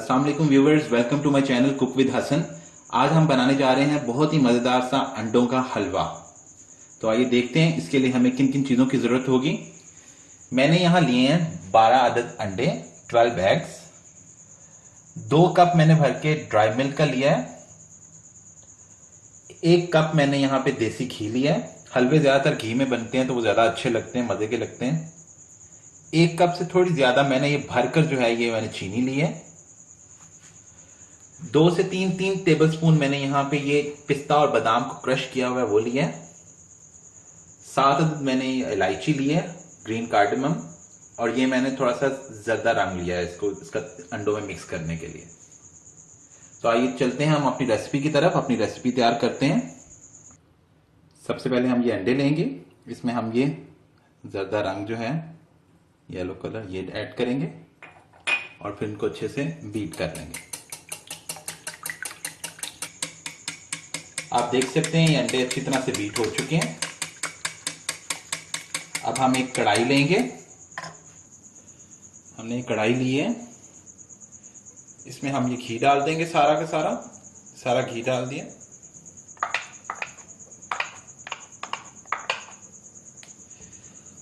अस्सलाम वालेकुम viewers, welcome to my channel cook with Hasan. आज हम बनाने जा रहे हैं बहुत ही मजेदार सा अंडों का हलवा। तो आइए देखते हैं इसके लिए हमें किन किन चीजों की जरूरत होगी। मैंने यहां लिए हैं 12 अदद अंडे, 12 एग्स। 2 कप मैंने भर के ड्राई मिल्क का लिया है। 1 कप मैंने यहां पे देसी घी लिया है। हलवे ज्यादातर घी में बनते हैं तो वो ज्यादा अच्छे लगते हैं, मजे के लगते हैं। 1 कप से थोड़ी ज्यादा मैंने ये भरकर जो है ये मैंने चीनी ली है। 2 से 3 टेबलस्पून मैंने यहाँ पे ये पिस्ता और बादाम को क्रश किया हुआ है वो लिया है। 7 मैंने इलायची ली है, ग्रीन कार्डमम, और ये मैंने थोड़ा सा जर्दा रंग लिया है इसको इसका अंडों में मिक्स करने के लिए। तो आइए चलते हैं हम अपनी रेसिपी की तरफ, अपनी रेसिपी तैयार करते हैं। सबसे पहले हम ये अंडे लेंगे, इसमें हम ये जर्दा रंग जो है येलो कलर ये ऐड करेंगे और फिर इनको अच्छे से बीट कर लेंगे। आप देख सकते हैं ये अंडे अच्छी तरह से बीट हो चुके हैं। अब हम एक कढ़ाई लेंगे। हमने एक कढ़ाई ली है, इसमें हम ये घी डाल देंगे, सारा का सारा घी डाल दिया।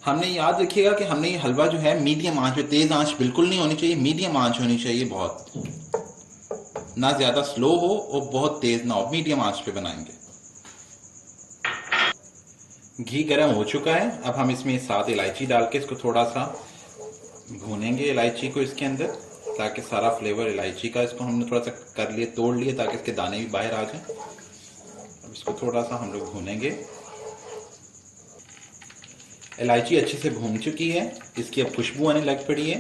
हमने याद रखिएगा कि हमने ये हलवा जो है मीडियम आंच पे, तेज आंच बिल्कुल नहीं होनी चाहिए, मीडियम आंच होनी चाहिए, बहुत ना ज्यादा स्लो हो और बहुत तेज ना हो, मीडियम आंच पे बनाएंगे। घी गर्म हो चुका है। अब हम इसमें 7 इलायची डाल के इसको थोड़ा सा भूनेंगे, इलायची को इसके अंदर, ताकि सारा फ्लेवर इलायची का इसको हमने थोड़ा सा कर लिए, तोड़ लिए ताकि इसके दाने भी बाहर आ जाएं। अब इसको थोड़ा सा हम लोग भूनेंगे। इलायची अच्छे से भून चुकी है, इसकी अब खुशबू आने लग पड़ी है।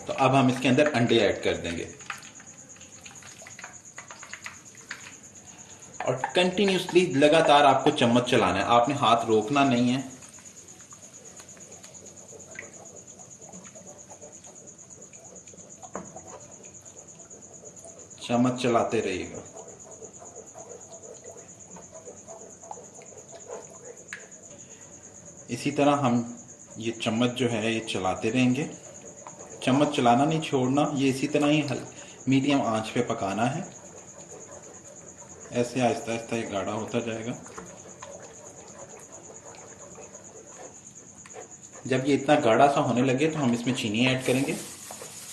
तो अब हम इसके अंदर अंडे ऐड कर देंगे और कंटिन्यूसली लगातार आपको चम्मच चलाना है, आपने हाथ रोकना नहीं है। चम्मच चलाते रहिएगा। इसी तरह हम ये चम्मच जो है ये चलाते रहेंगे, चम्मच चलाना नहीं छोड़ना, ये इसी तरह ही मीडियम आंच पे पकाना है। ऐसे आहिस्ता आहिस्ता ये गाढ़ा होता जाएगा। जब ये इतना गाढ़ा सा होने लगे तो हम इसमें चीनी ऐड करेंगे।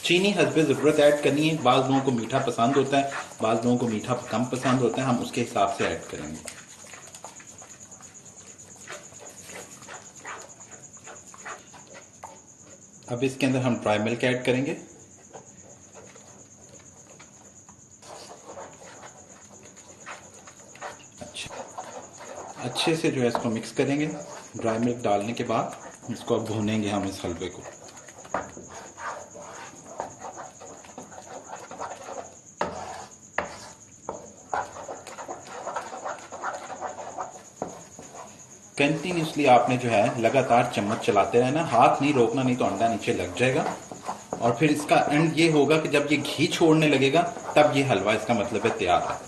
चीनी हस्बे ज़रूरत ऐड करनी है। बाज़ लोगों को मीठा पसंद होता है, बाज़ लोगों को मीठा कम पसंद होता है, हम उसके हिसाब से ऐड करेंगे। अब इसके अंदर हम ड्राई मिल्क ऐड करेंगे। अच्छे से जो है इसको मिक्स करेंगे। ड्राई मिल्क डालने के बाद इसको अब भूनेंगे हम इस हलवे को। कंटिन्यूसली आपने जो है लगातार चम्मच चलाते रहना, हाथ नहीं रोकना, नहीं तो अंडा नीचे लग जाएगा। और फिर इसका एंड ये होगा कि जब ये घी छोड़ने लगेगा तब ये हलवा इसका मतलब है तैयार है।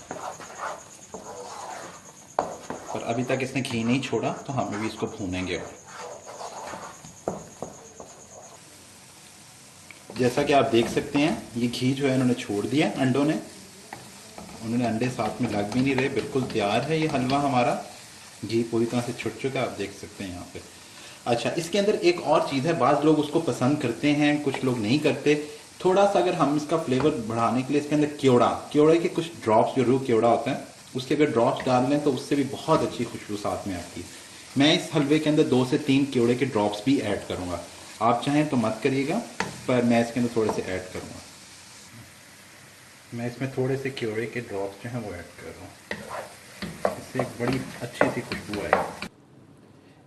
पर अभी तक इसने घी नहीं छोड़ा तो हम भी इसको भूनेंगे। और जैसा कि आप देख सकते हैं ये घी जो है इन्होंने छोड़ दिया, अंडों ने, उन्होंने अंडे साथ में लग भी नहीं रहे, बिल्कुल तैयार है ये हलवा हमारा। घी पूरी तरह से छुट चुका है, आप देख सकते हैं यहाँ पे। अच्छा, इसके अंदर एक और चीज़ है, बाज़ लोग उसको पसंद करते हैं, कुछ लोग नहीं करते। थोड़ा सा अगर हम इसका फ्लेवर बढ़ाने के लिए इसके अंदर केवड़े के कुछ ड्रॉप्स, जो रूह केवड़ा होता है उसके अगर ड्रॉप्स डाल लें तो उससे भी बहुत अच्छी खुशबू साथ में आती है। मैं इस हलवे के अंदर 2 से 3 केवड़े के ड्रॉप्स भी ऐड करूँगा। आप चाहें तो मत करिएगा, पर मैं इसके अंदर थोड़े से ऐड करूँगा। मैं इसमें थोड़े से केवड़े के ड्रॉप्स जो हैं वो ऐड कर रहा हूँ, इससे एक बड़ी अच्छी सी खुशबू आएगी।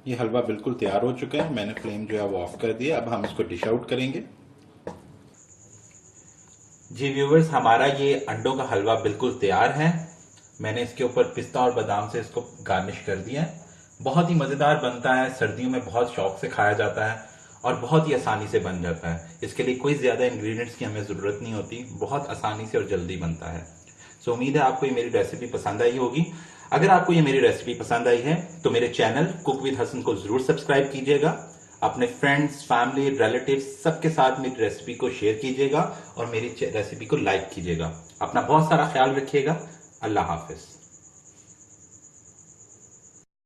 ये हलवा बिल्कुल तैयार हो चुका है, मैंने फ्लेम जो है वो ऑफ कर दिया। अब हम इसको डिश आउट करेंगे। जी व्यूवर्स, हमारा ये अंडों का हलवा बिल्कुल तैयार है। मैंने इसके ऊपर पिस्ता और बादाम से इसको गार्निश कर दिया है। बहुत ही मजेदार बनता है, सर्दियों में बहुत शौक से खाया जाता है और बहुत ही आसानी से बन जाता है। इसके लिए कोई ज्यादा इंग्रेडिएंट्स की हमें जरूरत नहीं होती, बहुत आसानी से और जल्दी बनता है। सो उम्मीद है आपको ये मेरी रेसिपी पसंद आई होगी। अगर आपको ये मेरी रेसिपी पसंद आई है तो मेरे चैनल कुक विद हसन को जरूर सब्सक्राइब कीजिएगा। अपने फ्रेंड्स, फैमिली, रिलेटिव्स सबके साथ मेरी रेसिपी को शेयर कीजिएगा और मेरी रेसिपी को लाइक कीजिएगा। अपना बहुत सारा ख्याल रखिएगा। अल्लाह हाफिज।